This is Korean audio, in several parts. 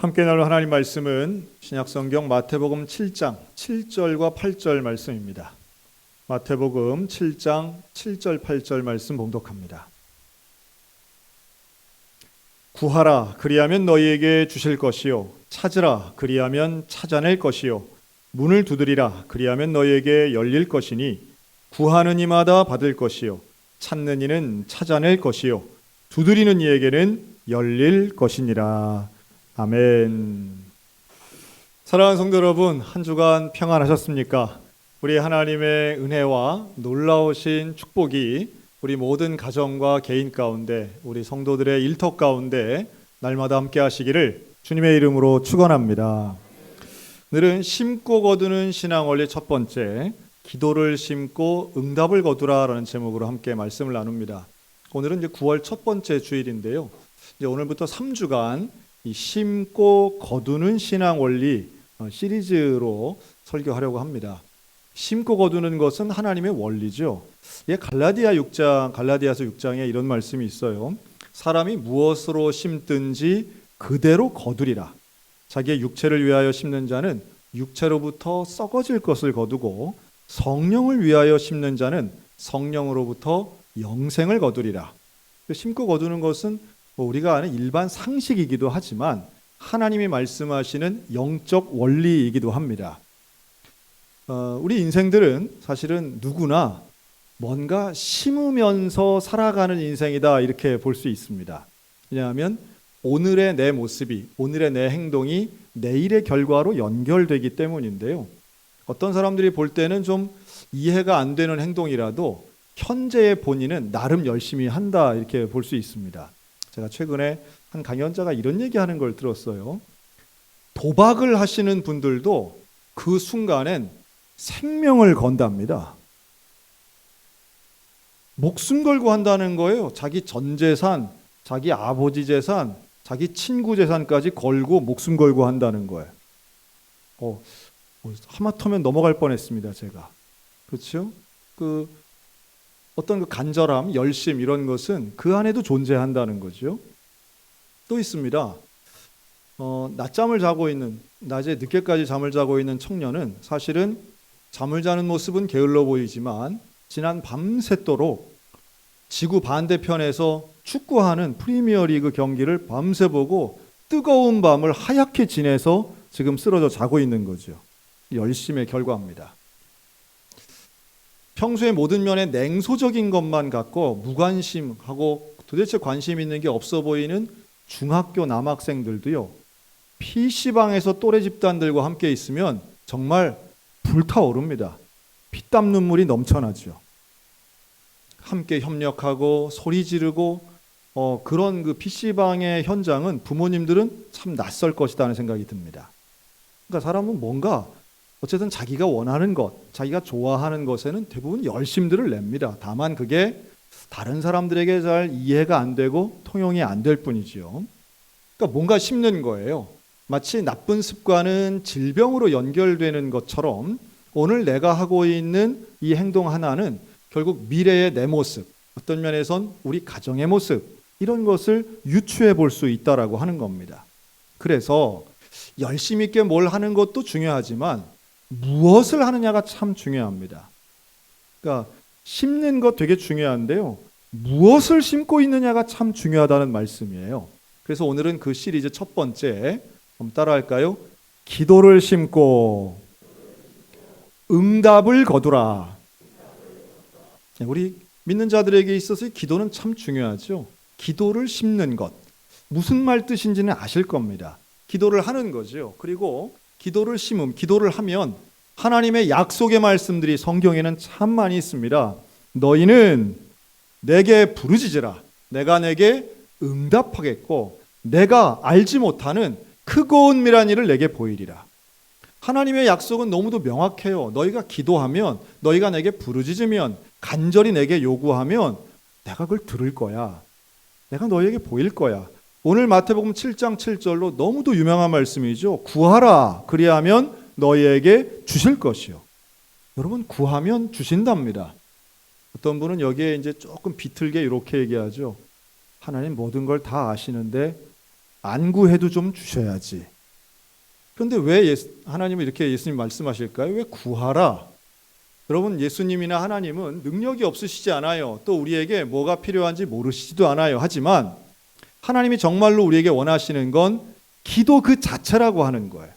함께 나눌 하나님 말씀은 신약성경 마태복음 7장 7절과 8절 말씀입니다. 마태복음 7장 7절 8절 말씀 봉독합니다. 구하라 그리하면 너희에게 주실 것이요 찾으라 그리하면 찾아낼 것이요 문을 두드리라 그리하면 너희에게 열릴 것이니 구하는 이마다 받을 것이요 찾는 이는 찾아낼 것이요 두드리는 이에게는 열릴 것이니라. 아멘. 사랑하는 성도 여러분, 한 주간 평안하셨습니까? 우리 하나님의 은혜와 놀라우신 축복이 우리 모든 가정과 개인 가운데, 우리 성도들의 일터 가운데 날마다 함께 하시기를 주님의 이름으로 축원합니다. 오늘은 심고 거두는 신앙 원리 첫 번째, 기도를 심고 응답을 거두라라는 제목으로 함께 말씀을 나눕니다. 오늘은 이제 9월 첫 번째 주일인데요. 이제 오늘부터 3주간 이 심고 거두는 신앙 원리 시리즈로 설교하려고 합니다. 심고 거두는 것은 하나님의 원리죠. 갈라디아서 6장에 이런 말씀이 있어요. 사람이 무엇으로 심든지 그대로 거두리라. 자기의 육체를 위하여 심는 자는 육체로부터 썩어질 것을 거두고 성령을 위하여 심는 자는 성령으로부터 영생을 거두리라. 심고 거두는 것은 우리가 아는 일반 상식이기도 하지만 하나님이 말씀하시는 영적 원리이기도 합니다. 우리 인생들은 사실은 누구나 뭔가 심으면서 살아가는 인생이다 이렇게 볼 수 있습니다. 왜냐하면 오늘의 내 모습이, 오늘의 내 행동이 내일의 결과로 연결되기 때문인데요. 어떤 사람들이 볼 때는 좀 이해가 안 되는 행동이라도 현재의 본인은 나름 열심히 한다 이렇게 볼 수 있습니다. 제가 최근에 한 강연자가 이런 얘기하는 걸 들었어요. 도박을 하시는 분들도 그 순간엔 생명을 건답니다. 목숨 걸고 한다는 거예요. 자기 전 재산, 자기 아버지 재산, 자기 친구 재산까지 걸고 목숨 걸고 한다는 거예요. 하마터면 넘어갈 뻔했습니다. 제가. 그렇죠? 어떤 간절함, 열심 이런 것은 그 안에도 존재한다는 거죠. 또 있습니다. 낮잠을 자고 있는, 낮에 늦게까지 잠을 자고 있는 청년은 사실은 잠을 자는 모습은 게을러 보이지만 지난 밤새도록 지구 반대편에서 축구하는 프리미어리그 경기를 밤새 보고 뜨거운 밤을 하얗게 지내서 지금 쓰러져 자고 있는 거죠. 열심의 결과입니다. 평소에 모든 면에 냉소적인 것만 갖고 무관심하고 도대체 관심 있는 게 없어 보이는 중학교 남학생들도요. PC방에서 또래 집단들과 함께 있으면 정말 불타오릅니다. 피땀 눈물이 넘쳐나죠. 함께 협력하고 소리 지르고 그런 그 PC방의 현장은 부모님들은 참 낯설 것이다 하는 생각이 듭니다. 그러니까 사람은 뭔가 어쨌든 자기가 원하는 것, 자기가 좋아하는 것에는 대부분 열심들을 냅니다. 다만 그게 다른 사람들에게 잘 이해가 안 되고 통용이 안 될 뿐이지요. 그러니까 뭔가 심는 거예요. 마치 나쁜 습관은 질병으로 연결되는 것처럼 오늘 내가 하고 있는 이 행동 하나는 결국 미래의 내 모습, 어떤 면에선 우리 가정의 모습 이런 것을 유추해 볼 수 있다라고 하는 겁니다. 그래서 열심 있게 뭘 하는 것도 중요하지만 무엇을 하느냐가 참 중요합니다. 그러니까 심는 것 되게 중요한데요. 무엇을 심고 있느냐가 참 중요하다는 말씀이에요. 그래서 오늘은 그 시리즈 첫 번째, 한번 따라할까요? 기도를 심고 응답을 거두라. 우리 믿는 자들에게 있어서 기도는 참 중요하죠. 기도를 심는 것. 무슨 말 뜻인지는 아실 겁니다. 기도를 하는 거죠. 그리고 기도를 심음, 기도를 하면 하나님의 약속의 말씀들이 성경에는 참 많이 있습니다. 너희는 내게 부르짖으라. 내가 내게 응답하겠고 내가 알지 못하는 크고 은밀한 일을 내게 보이리라. 하나님의 약속은 너무도 명확해요. 너희가 기도하면, 너희가 내게 부르짖으면, 간절히 내게 요구하면 내가 그걸 들을 거야. 내가 너희에게 보일 거야. 오늘 마태복음 7장 7절로 너무도 유명한 말씀이죠. 구하라 그리하면 너희에게 주실 것이요. 여러분 구하면 주신답니다. 어떤 분은 여기에 이제 조금 비틀게 이렇게 얘기하죠. 하나님 모든 걸 다 아시는데 안 구해도 좀 주셔야지. 그런데 왜 하나님은 이렇게 예수님 말씀하실까요? 왜 구하라? 여러분, 예수님이나 하나님은 능력이 없으시지 않아요. 또 우리에게 뭐가 필요한지 모르시지도 않아요. 하지만 하나님이 정말로 우리에게 원하시는 건 기도 그 자체라고 하는 거예요.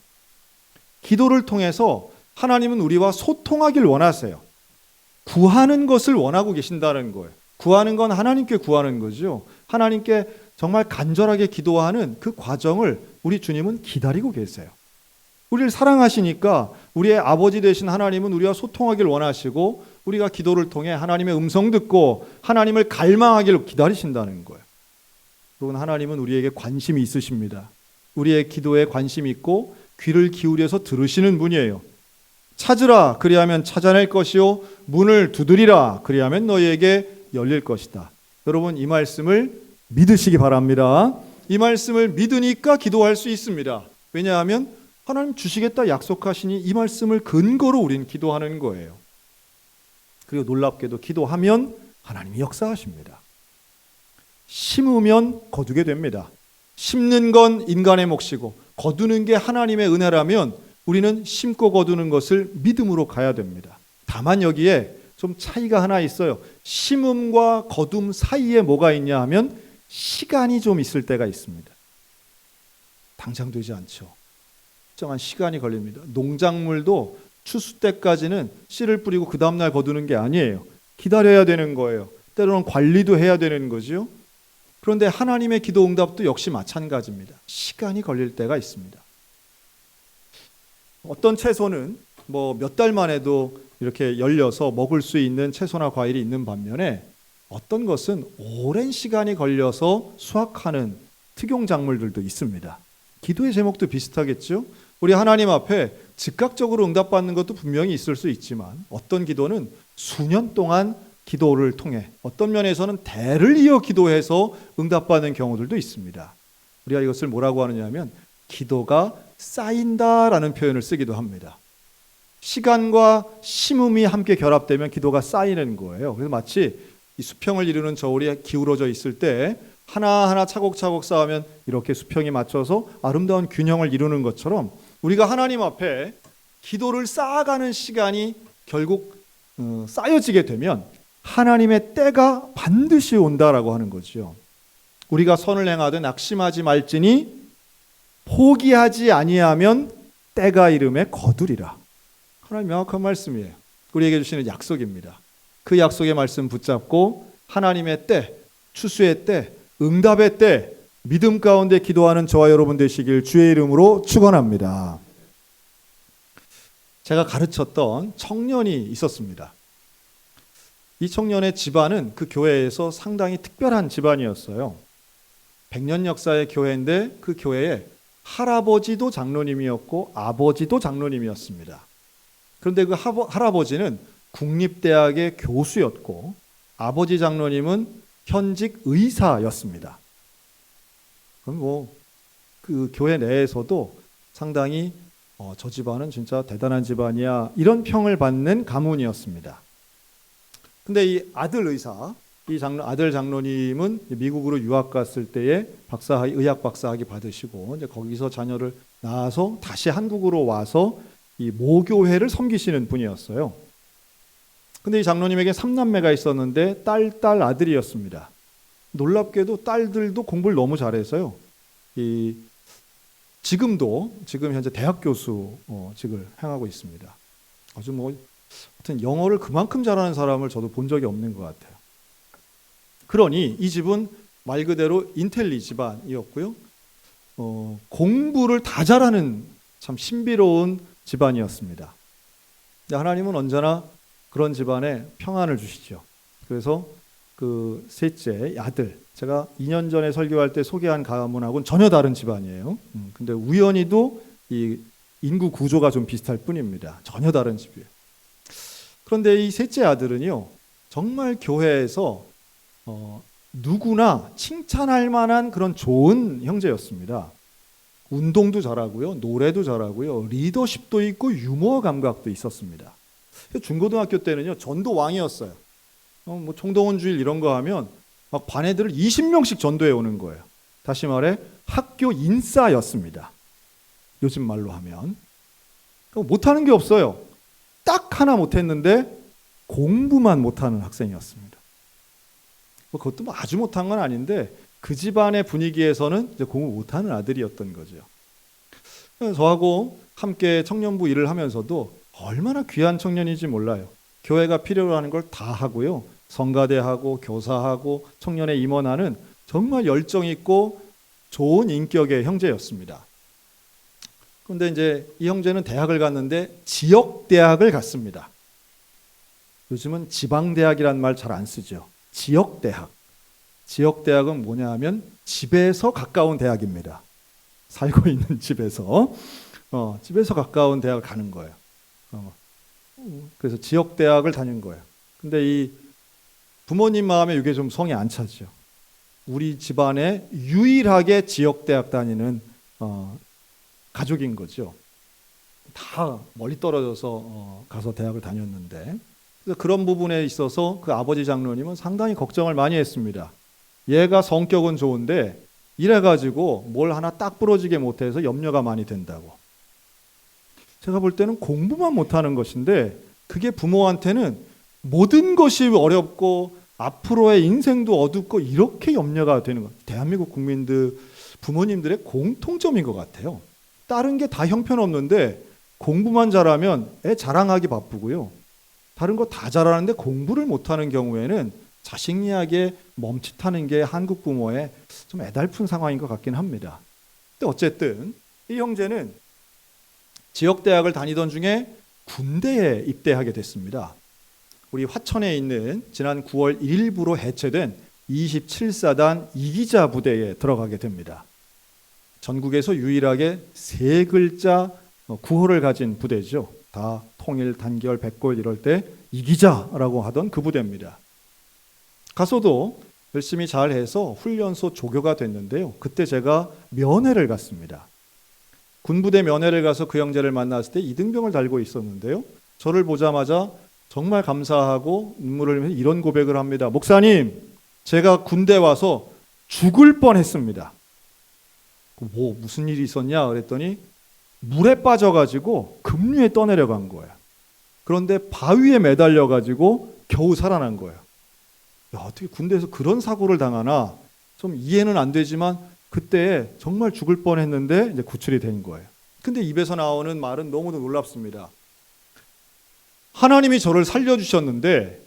기도를 통해서 하나님은 우리와 소통하길 원하세요. 구하는 것을 원하고 계신다는 거예요. 구하는 건 하나님께 구하는 거죠. 하나님께 정말 간절하게 기도하는 그 과정을 우리 주님은 기다리고 계세요. 우리를 사랑하시니까 우리의 아버지 되신 하나님은 우리와 소통하길 원하시고 우리가 기도를 통해 하나님의 음성 듣고 하나님을 갈망하기를 기다리신다는 거예요. 여러분, 하나님은 우리에게 관심이 있으십니다. 우리의 기도에 관심이 있고 귀를 기울여서 들으시는 분이에요. 찾으라 그리하면 찾아낼 것이요 문을 두드리라 그리하면 너희에게 열릴 것이다. 여러분, 이 말씀을 믿으시기 바랍니다. 이 말씀을 믿으니까 기도할 수 있습니다. 왜냐하면 하나님 주시겠다 약속하시니 이 말씀을 근거로 우린 기도하는 거예요. 그리고 놀랍게도 기도하면 하나님이 역사하십니다. 심으면 거두게 됩니다. 심는 건 인간의 몫이고 거두는 게 하나님의 은혜라면 우리는 심고 거두는 것을 믿음으로 가야 됩니다. 다만 여기에 좀 차이가 하나 있어요. 심음과 거둠 사이에 뭐가 있냐 하면 시간이 좀 있을 때가 있습니다. 당장 되지 않죠. 특정한 시간이 걸립니다. 농작물도 추수 때까지는 씨를 뿌리고 그 다음날 거두는 게 아니에요. 기다려야 되는 거예요. 때로는 관리도 해야 되는 거죠. 그런데 하나님의 기도 응답도 역시 마찬가지입니다. 시간이 걸릴 때가 있습니다. 어떤 채소는 몇 달만 해도 이렇게 열려서 먹을 수 있는 채소나 과일이 있는 반면에 어떤 것은 오랜 시간이 걸려서 수확하는 특용작물들도 있습니다. 기도의 제목도 비슷하겠죠? 우리 하나님 앞에 즉각적으로 응답받는 것도 분명히 있을 수 있지만 어떤 기도는 수년 동안 기도를 통해 어떤 면에서는 대를 이어 기도해서 응답받는 경우들도 있습니다. 우리가 이것을 뭐라고 하느냐 하면 기도가 쌓인다라는 표현을 쓰기도 합니다. 시간과 심음이 함께 결합되면 기도가 쌓이는 거예요. 그래서 마치 이 수평을 이루는 저울이 기울어져 있을 때 하나하나 차곡차곡 쌓으면 이렇게 수평이 맞춰서 아름다운 균형을 이루는 것처럼 우리가 하나님 앞에 기도를 쌓아가는 시간이 결국 쌓여지게 되면 하나님의 때가 반드시 온다라고 하는 거죠. 우리가 선을 행하되 낙심하지 말지니 포기하지 아니하면 때가 이름에 거두리라. 하나님 명확한 말씀이에요. 우리에게 주시는 약속입니다. 그 약속의 말씀 붙잡고 하나님의 때, 추수의 때, 응답의 때 믿음 가운데 기도하는 저와 여러분 되시길 주의 이름으로 축원합니다. 제가 가르쳤던 청년이 있었습니다. 이 청년의 집안은 그 교회에서 상당히 특별한 집안이었어요. 100년 역사의 교회인데 그 교회에 할아버지도 장로님이었고 아버지도 장로님이었습니다. 그런데 그 할아버지는 국립대학의 교수였고 아버지 장로님은 현직 의사였습니다. 그럼 그 교회 내에서도 상당히 저 집안은 진짜 대단한 집안이야 이런 평을 받는 가문이었습니다. 근데 이 아들 의사, 아들 장로님은 미국으로 유학 갔을 때에 의학 박사학위 받으시고 이제 거기서 자녀를 낳아서 다시 한국으로 와서 이 모교회를 섬기시는 분이었어요. 근데 이 장로님에게 3남매가 있었는데 딸 아들이었습니다. 놀랍게도 딸들도 공부를 너무 잘해서요. 지금 현재 대학 교수직을 행하고 있습니다. 아주 하여튼 영어를 그만큼 잘하는 사람을 저도 본 적이 없는 것 같아요. 그러니 이 집은 말 그대로 인텔리 집안이었고요. 공부를 다 잘하는 참 신비로운 집안이었습니다. 하나님은 언제나 그런 집안에 평안을 주시죠. 그래서 그 셋째 아들, 제가 2년 전에 설교할 때 소개한 가문하고는 전혀 다른 집안이에요. 근데 우연히도 이 인구 구조가 좀 비슷할 뿐입니다. 전혀 다른 집이에요. 그런데 이 셋째 아들은요, 정말 교회에서 누구나 칭찬할 만한 그런 좋은 형제였습니다. 운동도 잘하고요, 노래도 잘하고요, 리더십도 있고 유머 감각도 있었습니다. 중고등학교 때는요, 전도 왕이었어요. 총동원 주일 이런 거 하면 막 반 애들을 20명씩 전도해 오는 거예요. 다시 말해 학교 인싸였습니다. 요즘 말로 하면. 못하는 게 없어요. 딱 하나 못했는데 공부만 못하는 학생이었습니다. 그것도 뭐 아주 못한 건 아닌데 그 집안의 분위기에서는 이제 공부 못하는 아들이었던 거죠. 저하고 함께 청년부 일을 하면서도 얼마나 귀한 청년인지 몰라요. 교회가 필요로 하는 걸 다 하고요. 성가대하고 교사하고 청년회 임원하는 정말 열정 있고 좋은 인격의 형제였습니다. 그런데 이제 이 형제는 대학을 갔는데 지역 대학을 갔습니다. 요즘은 지방대학이란 말 잘 안 쓰죠. 지역대학. 지역대학은 뭐냐 하면 집에서 가까운 대학입니다. 살고 있는 집에서 가까운 대학을 가는 거예요. 그래서 지역대학을 다닌 거예요. 근데 이 부모님 마음에 이게 좀 성이 안 차죠. 우리 집안에 유일하게 지역대학 다니는 가족인 거죠. 다 멀리 떨어져서 가서 대학을 다녔는데, 그래서 그런 부분에 있어서 그 아버지 장로님은 상당히 걱정을 많이 했습니다. 얘가 성격은 좋은데 이래가지고 뭘 하나 딱 부러지게 못해서 염려가 많이 된다고. 제가 볼 때는 공부만 못하는 것인데 그게 부모한테는 모든 것이 어렵고 앞으로의 인생도 어둡고 이렇게 염려가 되는 것. 대한민국 국민들 부모님들의 공통점인 것 같아요. 다른 게 다 형편없는데 공부만 잘하면 애 자랑하기 바쁘고요. 다른 거 다 잘하는데 공부를 못하는 경우에는 자식 이야기에 멈칫하는 게 한국 부모의 좀 애달픈 상황인 것 같긴 합니다. 근데 어쨌든 이 형제는 지역대학을 다니던 중에 군대에 입대하게 됐습니다. 우리 화천에 있는 지난 9월 1일부로 해체된 27사단 이기자 부대에 들어가게 됩니다. 전국에서 유일하게 세 글자 구호를 가진 부대죠. 다 통일, 단결, 백골 이럴 때 이기자라고 하던 그 부대입니다. 가서도 열심히 잘해서 훈련소 조교가 됐는데요. 그때 제가 면회를 갔습니다. 군부대 면회를 가서 그 형제를 만났을 때 이등병을 달고 있었는데요. 저를 보자마자 정말 감사하고 눈물을 흘리면서 이런 고백을 합니다. 목사님, 제가 군대 와서 죽을 뻔했습니다. 무슨 일이 있었냐 그랬더니 물에 빠져가지고 급류에 떠내려간 거예요. 그런데 바위에 매달려가지고 겨우 살아난 거예요. 야, 어떻게 군대에서 그런 사고를 당하나 좀 이해는 안 되지만 그때 정말 죽을 뻔했는데 이제 구출이 된 거예요. 근데 입에서 나오는 말은 너무도 놀랍습니다. 하나님이 저를 살려주셨는데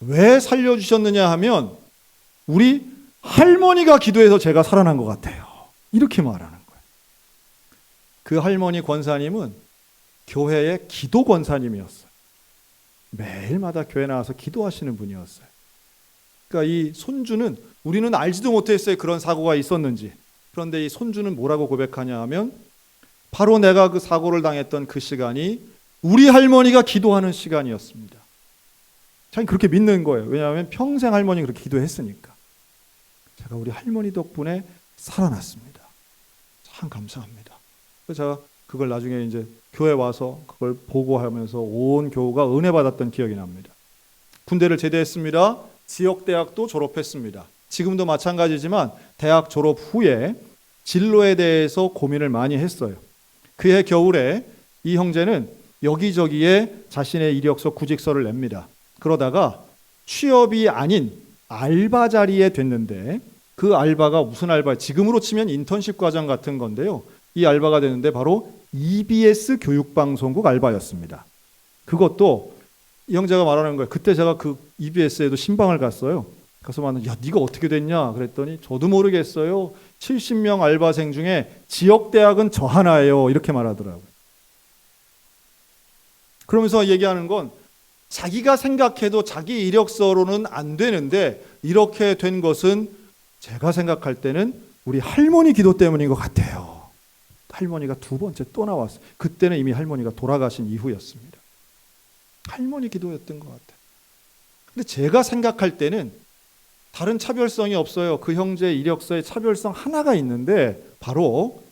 왜 살려주셨느냐 하면 우리 할머니가 기도해서 제가 살아난 것 같아요. 이렇게 말하는 거예요. 그 할머니 권사님은 교회의 기도 권사님이었어요. 매일마다 교회 나와서 기도하시는 분이었어요. 그러니까 이 손주는 우리는 알지도 못했어요. 그런 사고가 있었는지. 그런데 이 손주는 뭐라고 고백하냐 하면 바로 내가 그 사고를 당했던 그 시간이 우리 할머니가 기도하는 시간이었습니다. 자기 그렇게 믿는 거예요. 왜냐하면 평생 할머니 그렇게 기도했으니까. 제가 우리 할머니 덕분에 살아났습니다. 참 감사합니다. 그래서 제가 그걸 나중에 이제 교회 와서 그걸 보고하면서 온 교우가 은혜 받았던 기억이 납니다. 군대를 제대했습니다. 지역대학도 졸업했습니다. 지금도 마찬가지지만 대학 졸업 후에 진로에 대해서 고민을 많이 했어요. 그해 겨울에 이 형제는 여기저기에 자신의 이력서 구직서를 냅니다. 그러다가 취업이 아닌 알바 자리에 됐는데 그 알바가 무슨 알바? 지금으로 치면 인턴십 과정 같은 건데요. 이 알바가 되는데 바로 EBS 교육방송국 알바였습니다. 그것도 이 형제가 말하는 거예요. 그때 제가 그 EBS에도 신방을 갔어요. 가서 말하는, 야, 네가 어떻게 됐냐? 그랬더니 저도 모르겠어요. 70명 알바생 중에 지역대학은 저 하나예요. 이렇게 말하더라고요. 그러면서 얘기하는 건 자기가 생각해도 자기 이력서로는 안 되는데 이렇게 된 것은 제가 생각할 때는 우리 할머니 기도 때문인 것 같아요. 할머니가 두 번째 또 나왔어요. 그때는 이미 할머니가 돌아가신 이후였습니다. 할머니 기도였던 것 같아요. 근데 제가 생각할 때는 다른 차별성이 없어요. 그 형제 이력서에 차별성 하나가 있는데 바로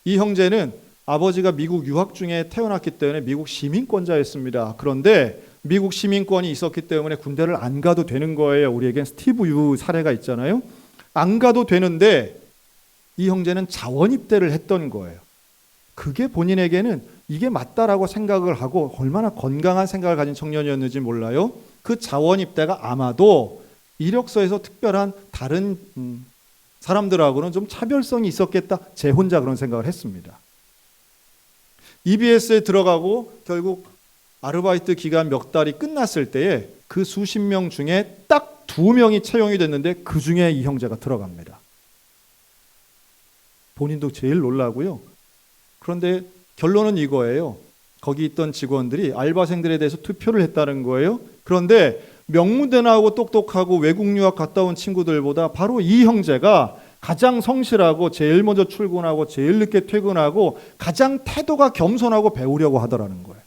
이 형제는 아버지가 미국 유학 중에 태어났기 때문에 미국 시민권자였습니다. 그런데 미국 시민권이 있었기 때문에 군대를 안 가도 되는 거예요. 우리에겐 스티브 유 사례가 있잖아요. 안 가도 되는데 이 형제는 자원 입대를 했던 거예요. 그게 본인에게는 이게 맞다라고 생각을 하고 얼마나 건강한 생각을 가진 청년이었는지 몰라요. 그 자원 입대가 아마도 이력서에서 특별한 다른 사람들하고는 좀 차별성이 있었겠다. 제 혼자 그런 생각을 했습니다. EBS에 들어가고 결국 아르바이트 기간 몇 달이 끝났을 때에 그 수십 명 중에 딱 2명이 채용이 됐는데 그 중에 이 형제가 들어갑니다. 본인도 제일 놀라고요. 그런데 결론은 이거예요. 거기 있던 직원들이 알바생들에 대해서 투표를 했다는 거예요. 그런데 명문대 나오고 똑똑하고 외국 유학 갔다 온 친구들보다 바로 이 형제가 가장 성실하고 제일 먼저 출근하고 제일 늦게 퇴근하고 가장 태도가 겸손하고 배우려고 하더라는 거예요.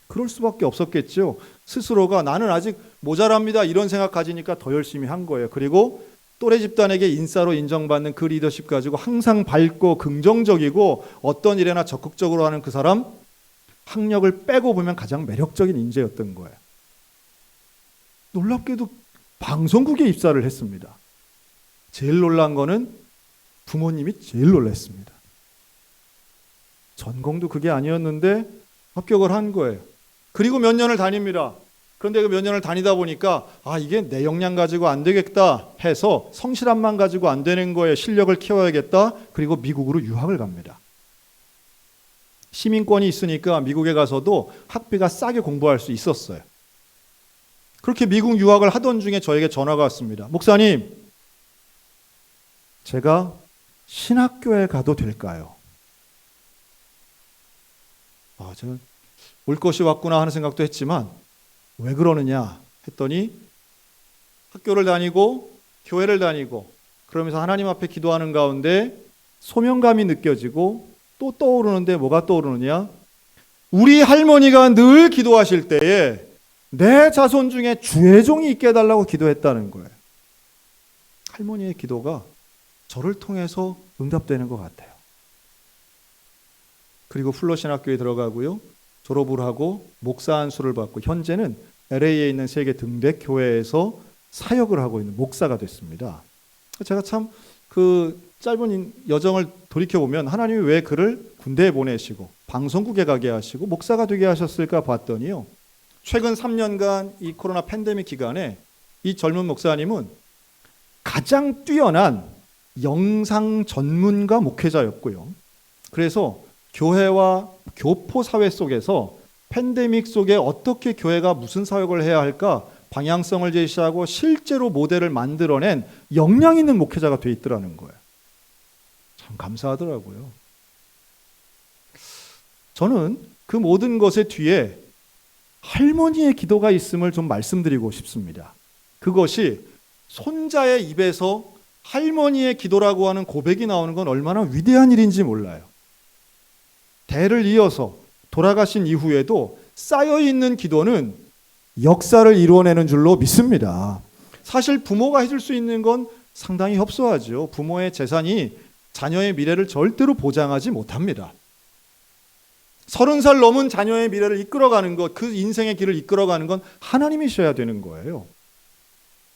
그럴 수밖에 없었겠죠. 스스로가 나는 아직 모자랍니다 이런 생각 가지니까 더 열심히 한 거예요. 그리고 또래 집단에게 인싸로 인정받는 그 리더십 가지고 항상 밝고 긍정적이고 어떤 일에나 적극적으로 하는 그 사람, 학력을 빼고 보면 가장 매력적인 인재였던 거예요. 놀랍게도 방송국에 입사를 했습니다. 제일 놀란 거는 부모님이 제일 놀랐습니다. 전공도 그게 아니었는데 합격을 한 거예요. 그리고 몇 년을 다닙니다. 그런데 그 몇 년을 다니다 보니까 이게 내 역량 가지고 안 되겠다 해서 성실함만 가지고 안 되는 거예요. 실력을 키워야겠다. 그리고 미국으로 유학을 갑니다. 시민권이 있으니까 미국에 가서도 학비가 싸게 공부할 수 있었어요. 그렇게 미국 유학을 하던 중에 저에게 전화가 왔습니다. 목사님, 제가 신학교에 가도 될까요? 제가 올 것이 왔구나 하는 생각도 했지만 왜 그러느냐 했더니 학교를 다니고 교회를 다니고 그러면서 하나님 앞에 기도하는 가운데 소명감이 느껴지고 또 떠오르는데 뭐가 떠오르느냐? 우리 할머니가 늘 기도하실 때에 내 자손 중에 주의 종이 있게 해달라고 기도했다는 거예요. 할머니의 기도가 저를 통해서 응답되는 것 같아요. 그리고 플러신학교에 들어가고요. 졸업을 하고 목사 안수를 받고 현재는 LA에 있는 세계 등대 교회에서 사역을 하고 있는 목사가 됐습니다. 제가 참 그 짧은 여정을 돌이켜보면 하나님이 왜 그를 군대에 보내시고 방송국에 가게 하시고 목사가 되게 하셨을까 봤더니요. 최근 3년간 이 코로나 팬데믹 기간에 이 젊은 목사님은 가장 뛰어난 영상 전문가 목회자였고요. 그래서 교회와 교포 사회 속에서 팬데믹 속에 어떻게 교회가 무슨 사역을 해야 할까 방향성을 제시하고 실제로 모델을 만들어낸 역량 있는 목회자가 돼 있더라는 거예요. 참 감사하더라고요. 저는 그 모든 것의 뒤에 할머니의 기도가 있음을 좀 말씀드리고 싶습니다. 그것이 손자의 입에서 할머니의 기도라고 하는 고백이 나오는 건 얼마나 위대한 일인지 몰라요. 대를 이어서 돌아가신 이후에도 쌓여있는 기도는 역사를 이루어내는 줄로 믿습니다. 사실 부모가 해줄 수 있는 건 상당히 협소하죠. 부모의 재산이 자녀의 미래를 절대로 보장하지 못합니다. 30살 넘은 자녀의 미래를 이끌어가는 것, 그 인생의 길을 이끌어가는 건 하나님이셔야 되는 거예요.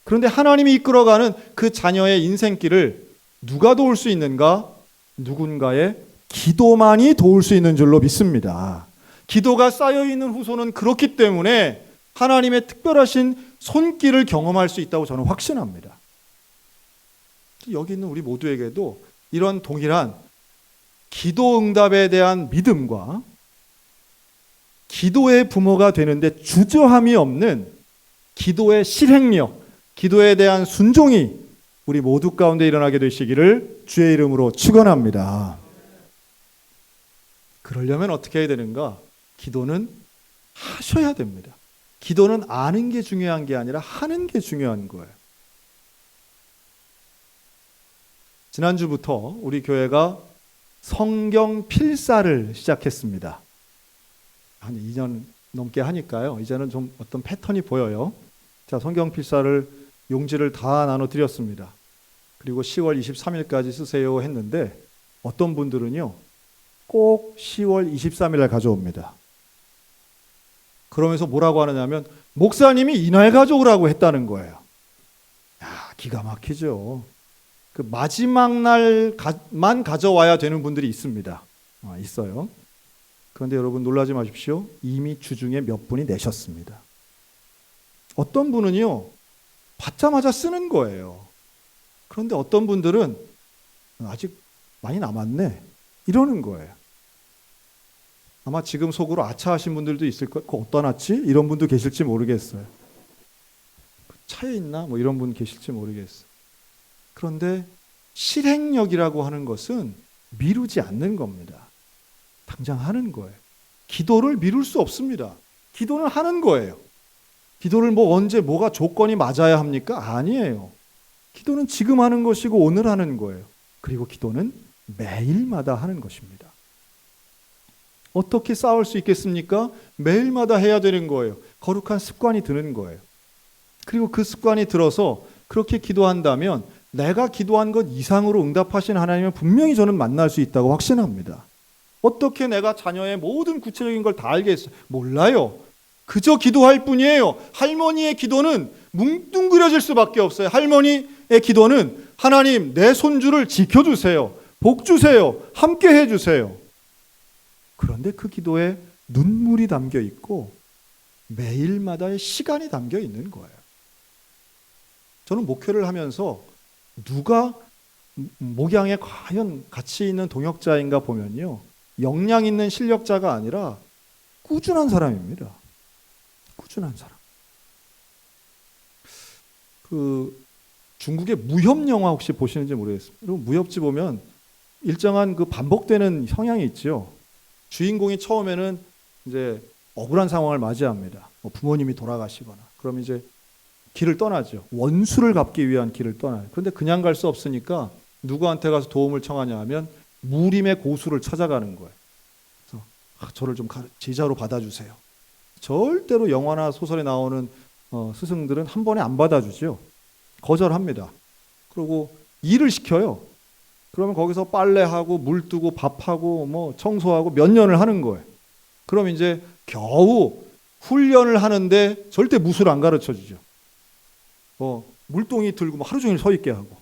그런데 하나님이 이끌어가는 그 자녀의 인생길을 누가 도울 수 있는가? 누군가의 기도만이 도울 수 있는 줄로 믿습니다. 기도가 쌓여있는 후손은 그렇기 때문에 하나님의 특별하신 손길을 경험할 수 있다고 저는 확신합니다. 여기 있는 우리 모두에게도 이런 동일한 기도 응답에 대한 믿음과 기도의 부모가 되는데 주저함이 없는 기도의 실행력, 기도에 대한 순종이 우리 모두 가운데 일어나게 되시기를 주의 이름으로 축원합니다. 그러려면 어떻게 해야 되는가? 기도는 하셔야 됩니다. 기도는 아는 게 중요한 게 아니라 하는 게 중요한 거예요. 지난주부터 우리 교회가 성경 필사를 시작했습니다. 한 2년 넘게 하니까요. 이제는 좀 어떤 패턴이 보여요. 자, 성경 필사를 용지를 다 나눠드렸습니다. 그리고 10월 23일까지 쓰세요 했는데 어떤 분들은요. 꼭 10월 23일에 가져옵니다. 그러면서 뭐라고 하느냐면 목사님이 이날 가져오라고 했다는 거예요. 기가 막히죠. 그 마지막 날만 가져와야 되는 분들이 있습니다. 있어요. 그런데 여러분 놀라지 마십시오. 이미 주중에 몇 분이 내셨습니다. 어떤 분은요, 받자마자 쓰는 거예요. 그런데 어떤 분들은 아직 많이 남았네 이러는 거예요. 아마 지금 속으로 아차하신 분들도 있을 거예요. 그거 어디다 놨지? 이런 분도 계실지 모르겠어요. 차에 있나? 뭐 이런 분 계실지 모르겠어요. 그런데 실행력이라고 하는 것은 미루지 않는 겁니다. 당장 하는 거예요. 기도를 미룰 수 없습니다. 기도는 하는 거예요. 기도를 뭐 언제 뭐가 조건이 맞아야 합니까? 아니에요. 기도는 지금 하는 것이고 오늘 하는 거예요. 그리고 기도는 매일마다 하는 것입니다. 어떻게 싸울 수 있겠습니까? 매일마다 해야 되는 거예요. 거룩한 습관이 드는 거예요. 그리고 그 습관이 들어서 그렇게 기도한다면 내가 기도한 것 이상으로 응답하신 하나님을 분명히 저는 만날 수 있다고 확신합니다. 어떻게 내가 자녀의 모든 구체적인 걸 다 알겠어요? 몰라요. 그저 기도할 뿐이에요. 할머니의 기도는 뭉뚱그려질 수밖에 없어요. 할머니의 기도는 하나님 내 손주를 지켜주세요. 복 주세요. 함께 해주세요. 그런데 그 기도에 눈물이 담겨 있고 매일마다의 시간이 담겨 있는 거예요. 저는 목회를 하면서 누가 목양에 과연 가치 있는 동역자인가 보면요, 역량 있는 실력자가 아니라 꾸준한 사람입니다. 꾸준한 사람. 그 중국의 무협 영화 혹시 보시는지 모르겠어요. 여러분 무협지 보면 일정한 그 반복되는 성향이 있죠. 주인공이 처음에는 이제 억울한 상황을 맞이합니다. 뭐 부모님이 돌아가시거나 그럼 이제 길을 떠나죠. 원수를 갚기 위한 길을 떠나요. 그런데 그냥 갈 수 없으니까 누구한테 가서 도움을 청하냐 하면 무림의 고수를 찾아가는 거예요. 그래서 저를 좀 제자로 받아주세요. 절대로 영화나 소설에 나오는 스승들은 한 번에 안 받아주죠. 거절합니다. 그리고 일을 시켜요. 그러면 거기서 빨래하고 물 뜨고 밥하고 뭐 청소하고 몇 년을 하는 거예요. 그럼 이제 겨우 훈련을 하는데 절대 무술 안 가르쳐 주죠. 물동이 들고 하루 종일 서 있게 하고,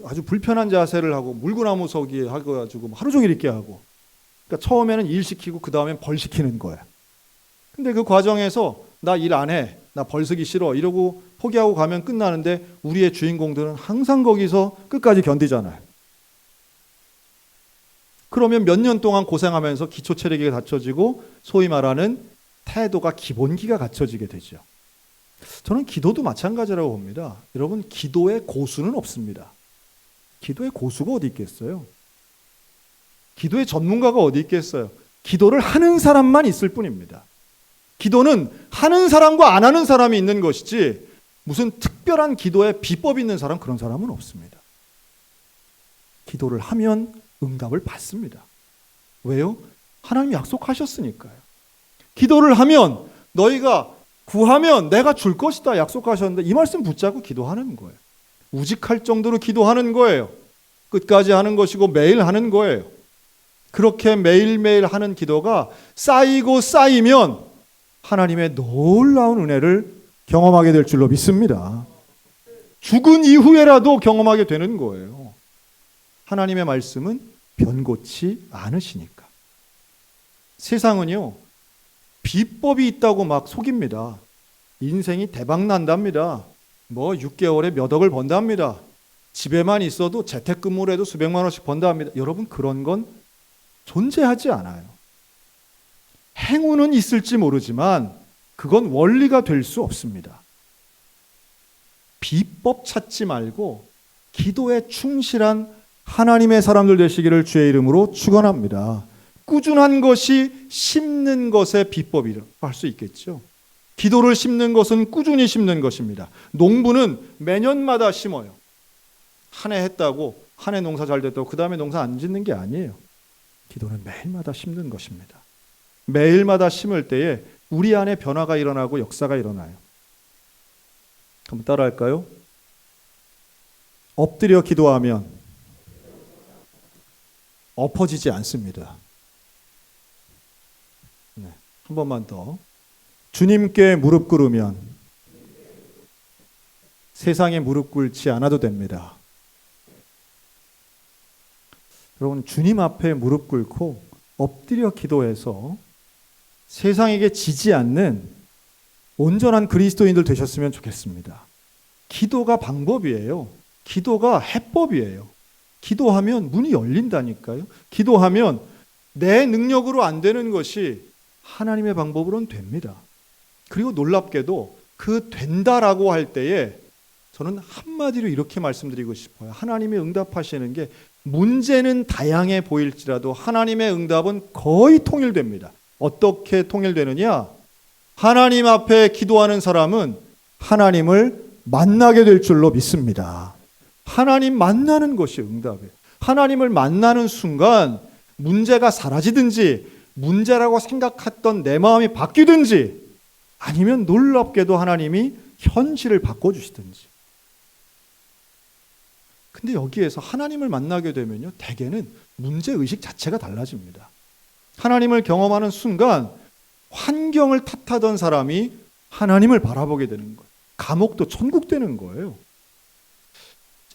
아주 불편한 자세를 하고 물구나무 서기 해가지고 하루 종일 있게 하고. 그러니까 처음에는 일 시키고 그 다음엔 벌 시키는 거야. 근데 그 과정에서 나 일 안 해, 나 벌 쓰기 싫어 이러고 포기하고 가면 끝나는데 우리의 주인공들은 항상 거기서 끝까지 견디잖아요. 그러면 몇 년 동안 고생하면서 기초 체력이 갖춰지고 소위 말하는 태도가 기본기가 갖춰지게 되죠. 저는 기도도 마찬가지라고 봅니다. 여러분, 기도의 고수는 없습니다. 기도의 고수가 어디 있겠어요? 기도의 전문가가 어디 있겠어요? 기도를 하는 사람만 있을 뿐입니다. 기도는 하는 사람과 안 하는 사람이 있는 것이지 무슨 특별한 기도에 비법이 있는 사람, 그런 사람은 없습니다. 기도를 하면 응답을 받습니다. 왜요? 하나님이 약속하셨으니까요. 기도를 하면 너희가 구하면 내가 줄 것이다 약속하셨는데 이 말씀 붙잡고 기도하는 거예요. 우직할 정도로 기도하는 거예요. 끝까지 하는 것이고 매일 하는 거예요. 그렇게 매일매일 하는 기도가 쌓이고 쌓이면 하나님의 놀라운 은혜를 경험하게 될 줄로 믿습니다. 죽은 이후에라도 경험하게 되는 거예요. 하나님의 말씀은 변고치 않으시니까. 세상은요, 비법이 있다고 막 속입니다. 인생이 대박 난답니다. 6개월에 몇 억을 번답니다. 집에만 있어도 재택근무를 해도 수백만 원씩 번답니다. 여러분, 그런 건 존재하지 않아요. 행운은 있을지 모르지만 그건 원리가 될 수 없습니다. 비법 찾지 말고 기도에 충실한 하나님의 사람들 되시기를 주의 이름으로 축원합니다. 꾸준한 것이 심는 것의 비법이라고 할 수 있겠죠. 기도를 심는 것은 꾸준히 심는 것입니다. 농부는 매년마다 심어요. 한 해 했다고, 한 해 농사 잘 됐다고 그 다음에 농사 안 짓는 게 아니에요. 기도는 매일마다 심는 것입니다. 매일마다 심을 때에 우리 안에 변화가 일어나고 역사가 일어나요. 한번 따라할까요? 엎드려 기도하면 엎어지지 않습니다. 네, 한 번만 더. 주님께 무릎 꿇으면 세상에 무릎 꿇지 않아도 됩니다. 여러분, 주님 앞에 무릎 꿇고 엎드려 기도해서 세상에게 지지 않는 온전한 그리스도인들 되셨으면 좋겠습니다. 기도가 방법이에요. 기도가 해법이에요. 기도하면 문이 열린다니까요. 기도하면 내 능력으로 안 되는 것이 하나님의 방법으로는 됩니다. 그리고 놀랍게도 그 된다라고 할 때에 저는 한마디로 이렇게 말씀드리고 싶어요. 하나님의 응답하시는 게 문제는 다양해 보일지라도 하나님의 응답은 거의 통일됩니다. 어떻게 통일되느냐? 하나님 앞에 기도하는 사람은 하나님을 만나게 될 줄로 믿습니다. 하나님 만나는 것이 응답이에요. 하나님을 만나는 순간 문제가 사라지든지 문제라고 생각했던 내 마음이 바뀌든지 아니면 놀랍게도 하나님이 현실을 바꿔주시든지. 근데 여기에서 하나님을 만나게 되면요, 대개는 문제의식 자체가 달라집니다. 하나님을 경험하는 순간 환경을 탓하던 사람이 하나님을 바라보게 되는 거예요. 감옥도 천국 되는 거예요.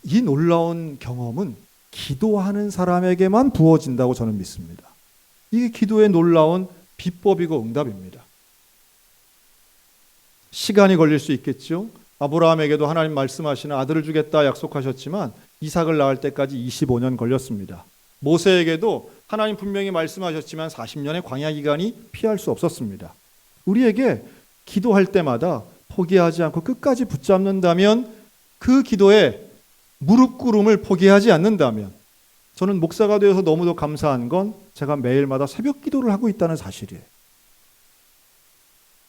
이 놀라운 경험은 기도하는 사람에게만 부어진다고 저는 믿습니다. 이게 기도의 놀라운 비법이고 응답입니다. 시간이 걸릴 수 있겠죠. 아브라함에게도 하나님 말씀하시는 아들을 주겠다 약속하셨지만 이삭을 낳을 때까지 25년 걸렸습니다. 모세에게도 하나님 분명히 말씀하셨지만 40년의 광야 기간이 피할 수 없었습니다. 우리에게 기도할 때마다 포기하지 않고 끝까지 붙잡는다면, 그 기도에 무릎 꿇음을 포기하지 않는다면, 저는 목사가 되어서 너무도 감사한 건 제가 매일마다 새벽 기도를 하고 있다는 사실이에요.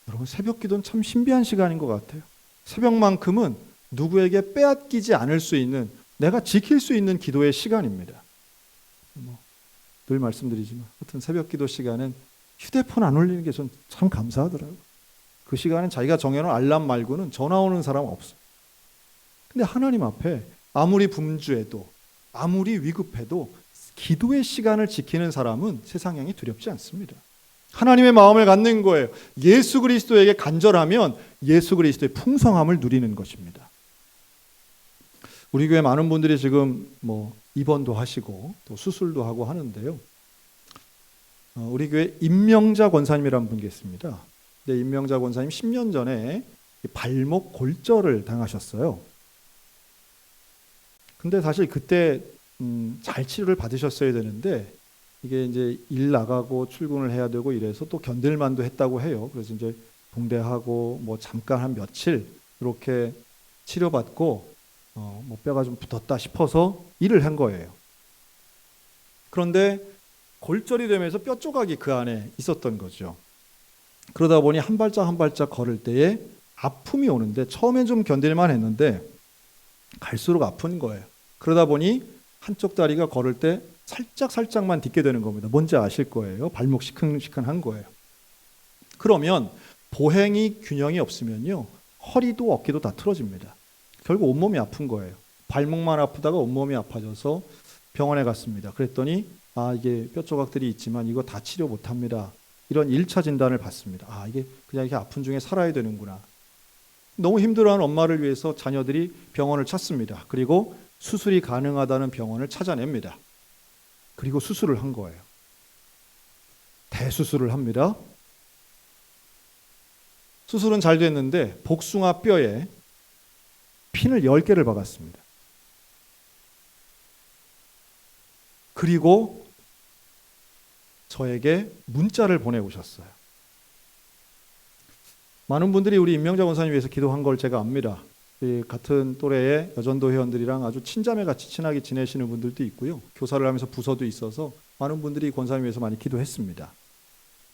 여러분, 새벽 기도는 참 신비한 시간인 것 같아요. 새벽만큼은 누구에게 빼앗기지 않을 수 있는, 내가 지킬 수 있는 기도의 시간입니다. 늘 말씀드리지만 하여튼 새벽 기도 시간은 휴대폰 안 올리는 게 전 참 감사하더라고요. 그 시간은 자기가 정해놓은 알람 말고는 전화 오는 사람 없어요. 근데 하나님 앞에 아무리 분주해도 아무리 위급해도 기도의 시간을 지키는 사람은 세상 향이 두렵지 않습니다. 하나님의 마음을 갖는 거예요. 예수 그리스도에게 간절하면 예수 그리스도의 풍성함을 누리는 것입니다. 우리 교회 많은 분들이 지금 입원도 하시고 또 수술도 하고 하는데요. 우리 교회 임명자 권사님이라는 분 계십니다. 근데 임명자 권사님 10년 전에 발목 골절을 당하셨어요. 근데 사실 그때 잘 치료를 받으셨어야 되는데 이게 이제 일 나가고 출근을 해야 되고 이래서 또 견딜 만도 했다고 해요. 그래서 이제 동대하고 잠깐 한 며칠 이렇게 치료받고 뼈가 좀 붙었다 싶어서 일을 한 거예요. 그런데 골절이 되면서 뼈 조각이 그 안에 있었던 거죠. 그러다 보니 한 발짝 한 발짝 걸을 때에 아픔이 오는데 처음엔 좀 견딜만 했는데 갈수록 아픈 거예요. 그러다 보니 한쪽 다리가 걸을 때 살짝만 딛게 되는 겁니다. 뭔지 아실 거예요. 발목 시큰시큰한 거예요. 그러면 보행이 균형이 없으면요, 허리도 어깨도 다 틀어집니다. 결국 온몸이 아픈 거예요. 발목만 아프다가 온몸이 아파져서 병원에 갔습니다. 그랬더니 이게 뼈 조각들이 있지만 이거 다 치료 못합니다. 이런 1차 진단을 받습니다. 이게 그냥 이렇게 아픈 중에 살아야 되는구나. 너무 힘들어하는 엄마를 위해서 자녀들이 병원을 찾습니다. 그리고 수술이 가능하다는 병원을 찾아냅니다. 그리고 수술을 한 거예요. 대수술을 합니다. 수술은 잘 됐는데 복숭아 뼈에 핀을 10개를 박았습니다. 그리고 저에게 문자를 보내오셨어요. 많은 분들이 우리 임명자 권사님 위해서 기도한 걸 제가 압니다. 같은 또래의 여전도 회원들이랑 아주 친자매같이 친하게 지내시는 분들도 있고요. 교사를 하면서 부서도 있어서 많은 분들이 권사님 위해서 많이 기도했습니다.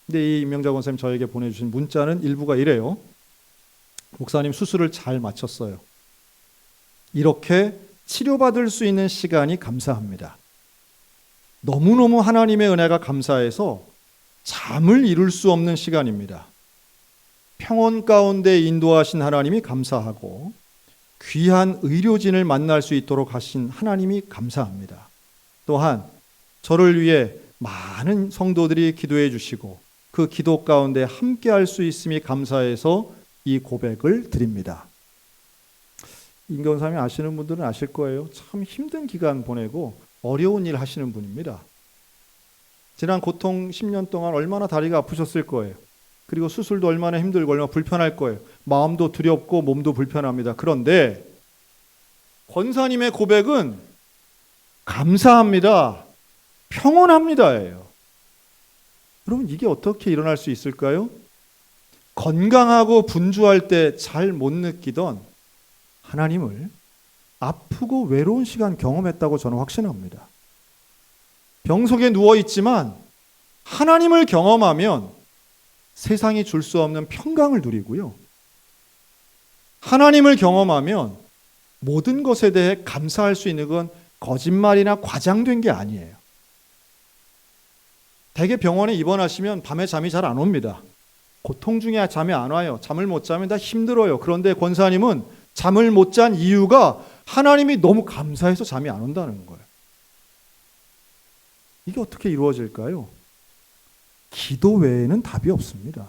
근데 이 임명자 권사님 저에게 보내주신 문자는 일부가 이래요. 목사님, 수술을 잘 마쳤어요. 이렇게 치료받을 수 있는 시간이 감사합니다. 너무너무 하나님의 은혜가 감사해서 잠을 이룰 수 없는 시간입니다. 평온 가운데 인도하신 하나님이 감사하고 귀한 의료진을 만날 수 있도록 하신 하나님이 감사합니다. 또한 저를 위해 많은 성도들이 기도해 주시고 그 기도 가운데 함께할 수 있음이 감사해서 이 고백을 드립니다. 임경삼이 아시는 분들은 아실 거예요. 참 힘든 기간 보내고 어려운 일 하시는 분입니다. 지난 고통 10년 동안 얼마나 다리가 아프셨을 거예요. 그리고 수술도 얼마나 힘들고 얼마나 불편할 거예요. 마음도 두렵고 몸도 불편합니다. 그런데 권사님의 고백은 감사합니다, 평온합니다예요. 여러분, 이게 어떻게 일어날 수 있을까요? 건강하고 분주할 때 잘 못 느끼던 하나님을 아프고 외로운 시간 경험했다고 저는 확신합니다. 병석에 누워있지만 하나님을 경험하면 세상이 줄 수 없는 평강을 누리고요. 하나님을 경험하면 모든 것에 대해 감사할 수 있는 건 거짓말이나 과장된 게 아니에요. 대개 병원에 입원하시면 밤에 잠이 잘 안 옵니다. 고통 중에 잠이 안 와요. 잠을 못 자면 다 힘들어요. 그런데 권사님은 잠을 못 잔 이유가 하나님이 너무 감사해서 잠이 안 온다는 거예요. 이게 어떻게 이루어질까요? 기도 외에는 답이 없습니다.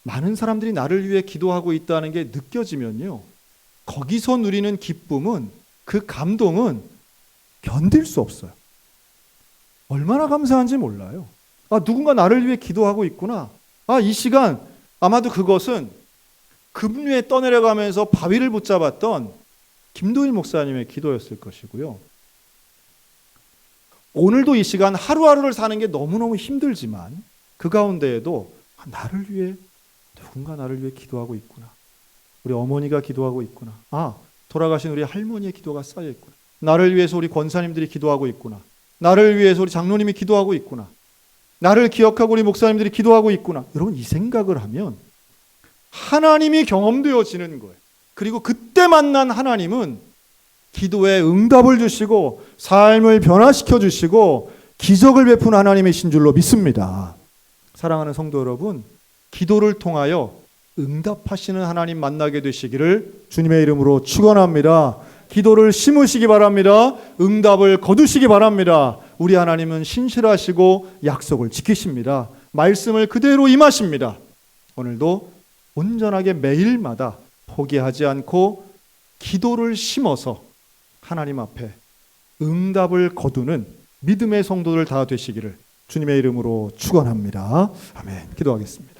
많은 사람들이 나를 위해 기도하고 있다는 게 느껴지면요, 거기서 누리는 기쁨은, 그 감동은 견딜 수 없어요. 얼마나 감사한지 몰라요. 누군가 나를 위해 기도하고 있구나. 이 시간 아마도 그것은 급류에 떠내려가면서 바위를 붙잡았던 김도일 목사님의 기도였을 것이고요. 오늘도 이 시간 하루하루를 사는 게 너무너무 힘들지만 그 가운데에도 나를 위해, 누군가 나를 위해 기도하고 있구나. 우리 어머니가 기도하고 있구나. 돌아가신 우리 할머니의 기도가 쌓여 있구나. 나를 위해서 우리 권사님들이 기도하고 있구나. 나를 위해서 우리 장로님이 기도하고 있구나. 나를 기억하고 우리 목사님들이 기도하고 있구나. 여러분, 이 생각을 하면 하나님이 경험되어지는 거예요. 그리고 그때 만난 하나님은 기도에 응답을 주시고 삶을 변화시켜 주시고 기적을 베푼 하나님이신 줄로 믿습니다. 사랑하는 성도 여러분, 기도를 통하여 응답하시는 하나님 만나게 되시기를 주님의 이름으로 축원합니다. 기도를 심으시기 바랍니다. 응답을 거두시기 바랍니다. 우리 하나님은 신실하시고 약속을 지키십니다. 말씀을 그대로 임하십니다. 오늘도 온전하게 매일마다 포기하지 않고 기도를 심어서 하나님 앞에 응답을 거두는 믿음의 성도들 다 되시기를 주님의 이름으로 축원합니다. 아멘. 기도하겠습니다.